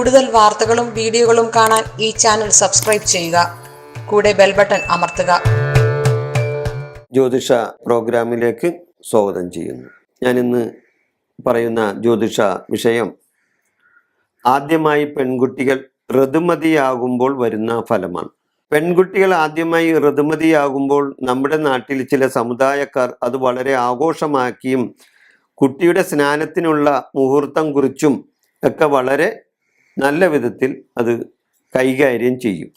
കൂടുതൽ വാർത്തകളും വീഡിയോകളും കാണാൻ ഈ ചാനൽ സബ്സ്ക്രൈബ് ചെയ്യുക. കൂടെ ബെൽ ബട്ടൺ അമർത്തുക. ജ്യോതിഷ പ്രോഗ്രാമിലേക്ക് സ്വാഗതം ചെയ്യുന്നു. ഞാനിന്ന് പറയുന്ന ജ്യോതിഷ വിഷയം ആദ്യമായി പെൺകുട്ടികൾ ഋതുമതിയാകുമ്പോൾ വരുന്ന ഫലമാണ്. പെൺകുട്ടികൾ ആദ്യമായി ഋതുമതിയാകുമ്പോൾ നമ്മുടെ നാട്ടിൽ ചില സമുദായക്കാർ അത് വളരെ ആഘോഷമാക്കിയും കുട്ടിയുടെ സ്നാനത്തിനുള്ള മുഹൂർത്തം കുറിച്ചും ഒക്കെ വളരെ നല്ല വിധത്തിൽ അത് കൈകാര്യം ചെയ്യും.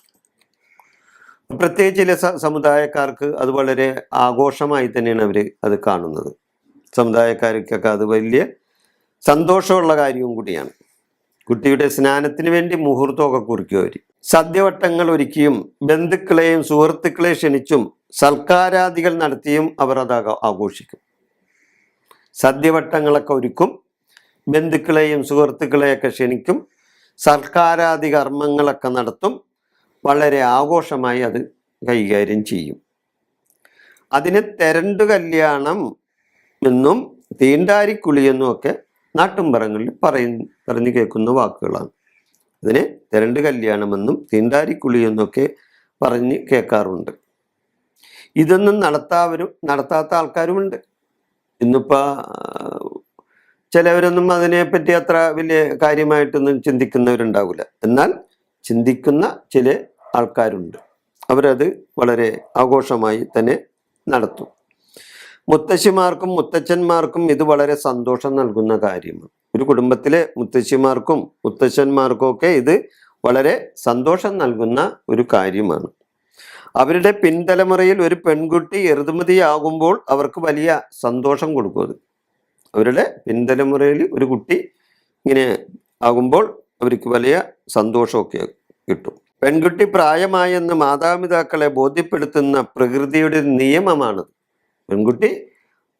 പ്രത്യേകിച്ച് ചില സമുദായക്കാർക്ക് അത് വളരെ ആഘോഷമായി തന്നെയാണ് അവർ അത് കാണുന്നത്. സമുദായക്കാർക്കൊക്കെ അത് വലിയ സന്തോഷമുള്ള കാര്യവും കൂടിയാണ്. കുട്ടിയുടെ സ്നാനത്തിന് വേണ്ടി മുഹൂർത്തമൊക്കെ കുറിക്കും അവർ. സദ്യവട്ടങ്ങൾ ഒരുക്കിയും ബന്ധുക്കളെയും സുഹൃത്തുക്കളെ ക്ഷണിച്ചും സൽക്കാരാദികൾ നടത്തിയും അവർ അത് ആഘോഷിക്കും. സദ്യവട്ടങ്ങളൊക്കെ ഒരുക്കും, ബന്ധുക്കളെയും സുഹൃത്തുക്കളെയൊക്കെ ക്ഷണിക്കും, സൽക്കാരാദി കർമ്മങ്ങളൊക്കെ നടത്തും. വളരെ ആഘോഷമായി അത് കൈകാര്യം ചെയ്യും. അതിന് തെരണ്ടു കല്യാണം എന്നും തീണ്ടാരിക്കുളിയെന്നും ഒക്കെ നാട്ടുംപുറങ്ങളിൽ പറഞ്ഞു കേൾക്കുന്ന വാക്കുകളാണ്. അതിനെ തെരണ്ടു കല്യാണമെന്നും തീണ്ടാരിക്കുളിയെന്നൊക്കെ പറഞ്ഞ് കേൾക്കാറുണ്ട്. ഇതൊന്നും നടത്താത്ത ആൾക്കാരുമുണ്ട്. ഇന്നിപ്പോൾ ചിലവരൊന്നും അതിനെപ്പറ്റി അത്ര വലിയ കാര്യമായിട്ടൊന്നും ചിന്തിക്കുന്നവരുണ്ടാവില്ല. എന്നാൽ ചിന്തിക്കുന്ന ചില ആൾക്കാരുണ്ട്. അവരത് വളരെ ആഘോഷമായി തന്നെ നടത്തും. മുത്തശ്ശിമാർക്കും മുത്തച്ഛന്മാർക്കും ഇത് വളരെ സന്തോഷം നൽകുന്ന കാര്യമാണ്. ഒരു കുടുംബത്തിലെ മുത്തശ്ശിമാർക്കും മുത്തച്ഛന്മാർക്കും ഒക്കെ ഇത് വളരെ സന്തോഷം നൽകുന്ന ഒരു കാര്യമാണ്. അവരുടെ പിൻതലമുറയിൽ ഒരു പെൺകുട്ടി ഋതുമതിയാകുമ്പോൾ അവർക്ക് വലിയ സന്തോഷം കൊടുക്കും. അത് അവരുടെ പിൻതലമുറയിൽ ഒരു കുട്ടി ഇങ്ങനെ ആകുമ്പോൾ അവർക്ക് വലിയ സന്തോഷമൊക്കെ കിട്ടും. പെൺകുട്ടി പ്രായമായെന്ന് മാതാപിതാക്കളെ ബോധ്യപ്പെടുത്തുന്ന പ്രകൃതിയുടെ നിയമമാണത്. പെൺകുട്ടി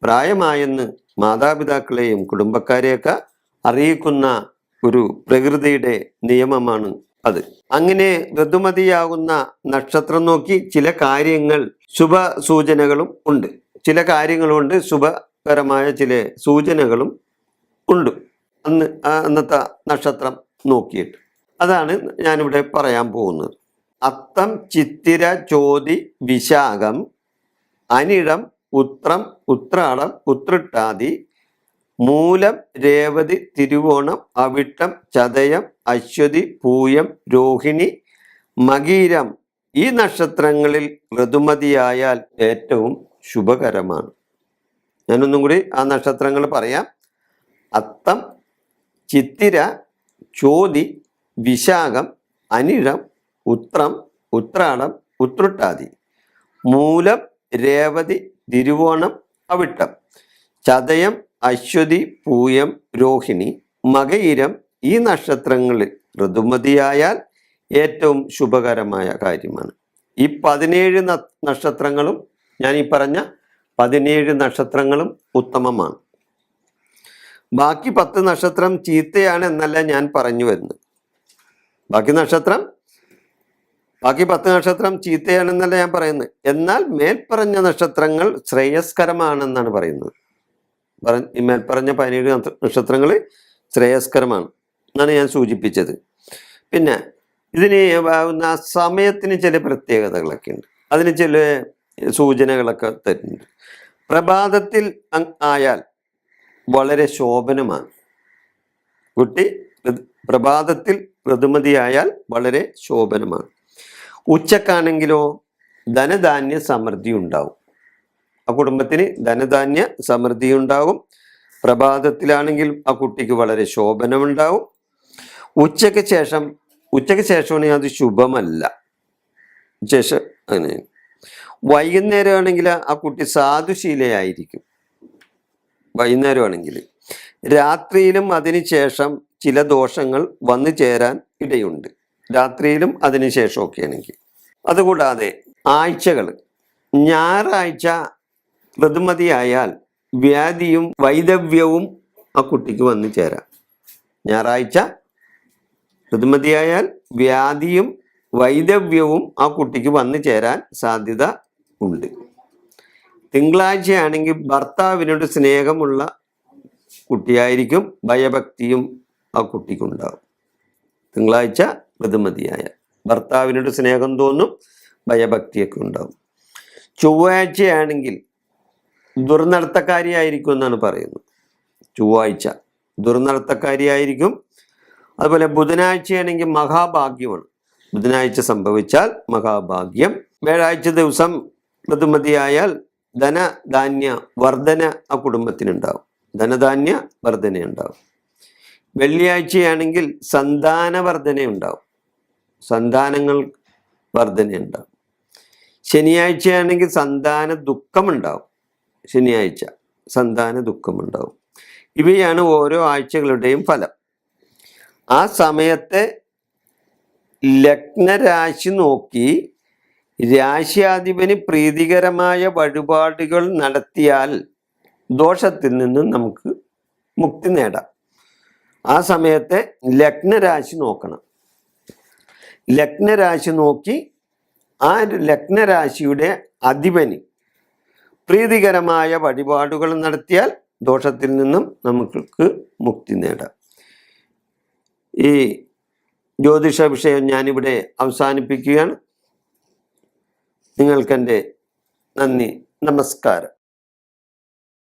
പ്രായമായെന്ന് മാതാപിതാക്കളെയും കുടുംബക്കാരെയൊക്കെ അറിയിക്കുന്ന ഒരു പ്രകൃതിയുടെ നിയമമാണ് അത്. അങ്ങനെ ഋതുമതിയാകുന്ന നക്ഷത്രം നോക്കി ചില കാര്യങ്ങൾ ശുഭ സൂചനകളും ഉണ്ട്. ചില കാര്യങ്ങളുണ്ട് ശുഭകരമായ ചില സൂചനകളും ഉണ്ട് അന്നത്തെ നക്ഷത്രം നോക്കിയിട്ട്. അതാണ് ഞാനിവിടെ പറയാൻ പോകുന്നത്. അത്തം, ചിത്തിര, ചോതി, വിശാഖം, അനിഴം, ഉത്രം, ഉത്രാടം, ഉത്രട്ടാതി, മൂലം, രേവതി, തിരുവോണം, അവിട്ടം, ചതയം, അശ്വതി, പൂയം, രോഹിണി, മകീരം ഈ നക്ഷത്രങ്ങളിൽ ഋതുമതിയായാൽ ഏറ്റവും ശുഭകരമാണ്. ഞാനൊന്നും കൂടി ആ നക്ഷത്രങ്ങൾ പറയാം. അത്തം, ചിത്തിര, ചോതി, വിശാഖം, അനിഴം, ഉത്രം, ഉത്രാടം, ഉത്രട്ടാതി, മൂലം, രേവതി, തിരുവോണം, അവിട്ടം, ചതയം, അശ്വതി, പൂയം, രോഹിണി, മകയിരം ഈ നക്ഷത്രങ്ങളിൽ ഋതുമതിയായാൽ ഏറ്റവും ശുഭകരമായ കാര്യമാണ്. ഈ 17 നക്ഷത്രങ്ങളും ഞാൻ ഈ പറഞ്ഞ 17 നക്ഷത്രങ്ങളും ഉത്തമമാണ്. ബാക്കി 10 നക്ഷത്രം ചീത്തയാണ് എന്നല്ല ഞാൻ പറഞ്ഞു വരുന്നത്. ബാക്കി 10 നക്ഷത്രം ചീത്തയാണെന്നല്ല ഞാൻ പറയുന്നത്. എന്നാൽ മേൽപ്പറഞ്ഞ നക്ഷത്രങ്ങൾ ശ്രേയസ്കരമാണെന്നാണ് പറയുന്നത്. ഈ മേൽപ്പറഞ്ഞ 17 നക്ഷത്രങ്ങൾ ശ്രേയസ്കരമാണ് എന്നാണ് ഞാൻ സൂചിപ്പിച്ചത്. പിന്നെ ഇതിന് സമയത്തിന് ചില പ്രത്യേകതകളൊക്കെ ഉണ്ട്. അതിന് ചില സൂചനകളൊക്കെ തരുന്നുണ്ട്. പ്രഭാതത്തിൽ ആയാൽ വളരെ ശോഭനമാണ്. കുട്ടി പ്രഭാതത്തിൽ ഋതുമതിയായാൽ വളരെ ശോഭനമാണ്. ഉച്ചക്കാണെങ്കിലോ ധനധാന്യ സമൃദ്ധി ഉണ്ടാവും. ആ കുടുംബത്തിന് ധനധാന്യ സമൃദ്ധി ഉണ്ടാകും. പ്രഭാതത്തിലാണെങ്കിൽ ആ കുട്ടിക്ക് വളരെ ശോഭനമുണ്ടാവും. ഉച്ചയ്ക്ക് ശേഷമാണെങ്കിൽ അത് ശുഭമല്ല. ശേഷം അങ്ങനെ വൈകുന്നേരമാണെങ്കിൽ ആ കുട്ടി സാധുശീലയായിരിക്കും. വൈകുന്നേരമാണെങ്കിൽ രാത്രിയിലും അതിനുശേഷം ചില ദോഷങ്ങൾ വന്നു ചേരാൻ ഇടയുണ്ട്. രാത്രിയിലും അതിനുശേഷമൊക്കെ ആണെങ്കിൽ. അതുകൂടാതെ ആഴ്ചകൾ, ഞായറാഴ്ച ഋതുമതിയായാൽ വ്യാധിയും വൈദവ്യവും ആ കുട്ടിക്ക് വന്നു ചേരാം. ഞായറാഴ്ച ഋതുമതിയായാൽ വ്യാധിയും വൈദവ്യവും ആ കുട്ടിക്ക് വന്നു ചേരാൻ സാധ്യത ഉണ്ട്. തിങ്കളാഴ്ചയാണെങ്കിൽ ഭർത്താവിനോട് സ്നേഹമുള്ള കുട്ടിയായിരിക്കും. ഭയഭക്തിയും ആ കുട്ടിക്കുണ്ടാകും. തിങ്കളാഴ്ച ഋതുമതിയായ. ഭർത്താവിനോട് സ്നേഹം തോന്നും, ഭയഭക്തിയൊക്കെ ഉണ്ടാവും. ചൊവ്വാഴ്ചയാണെങ്കിൽ ദുർനടത്തക്കാരിയായിരിക്കും എന്നാണ് പറയുന്നത്. ചൊവ്വാഴ്ച ദുർനടത്തക്കാരിയായിരിക്കും. അതുപോലെ ബുധനാഴ്ചയാണെങ്കിൽ മഹാഭാഗ്യമാണ്. ബുധനാഴ്ച സംഭവിച്ചാൽ മഹാഭാഗ്യം. വ്യാഴാഴ്ച ദിവസം ഋതുമതിയായാൽ ധനധാന്യ വർധന ആ കുടുംബത്തിനുണ്ടാവും. ധനധാന്യ വർധന ഉണ്ടാവും. വെള്ളിയാഴ്ചയാണെങ്കിൽ സന്താന വർധന ഉണ്ടാവും. സന്താനങ്ങൾ വർധന ഉണ്ടാവും. ശനിയാഴ്ചയാണെങ്കിൽ സന്താന ദുഃഖമുണ്ടാവും. ശനിയാഴ്ച സന്താന ദുഃഖമുണ്ടാവും. ഇവയാണ് ഓരോ ആഴ്ചകളുടെയും ഫലം. ആ സമയത്തെ ലഗ്നരാശി നോക്കി രാശ്യാധിപന് പ്രീതികരമായ വഴിപാടുകൾ നടത്തിയാൽ ദോഷത്തിൽ നിന്നും നമുക്ക് മുക്തി നേടാം. ആ സമയത്തെ ലഗ്നരാശി നോക്കണം. ലഗ്നരാശി നോക്കി ആ ലഗ്നരാശിയുടെ അധിപന് പ്രീതികരമായ വഴിപാടുകൾ നടത്തിയാൽ ദോഷത്തിൽ നിന്നും നമുക്ക് മുക്തി നേടാം. ഈ ജ്യോതിഷ വിഷയം ഞാനിവിടെ അവസാനിപ്പിക്കുകയാണ്. നിങ്ങൾക്കെൻ്റെ നന്ദി, നമസ്കാരം.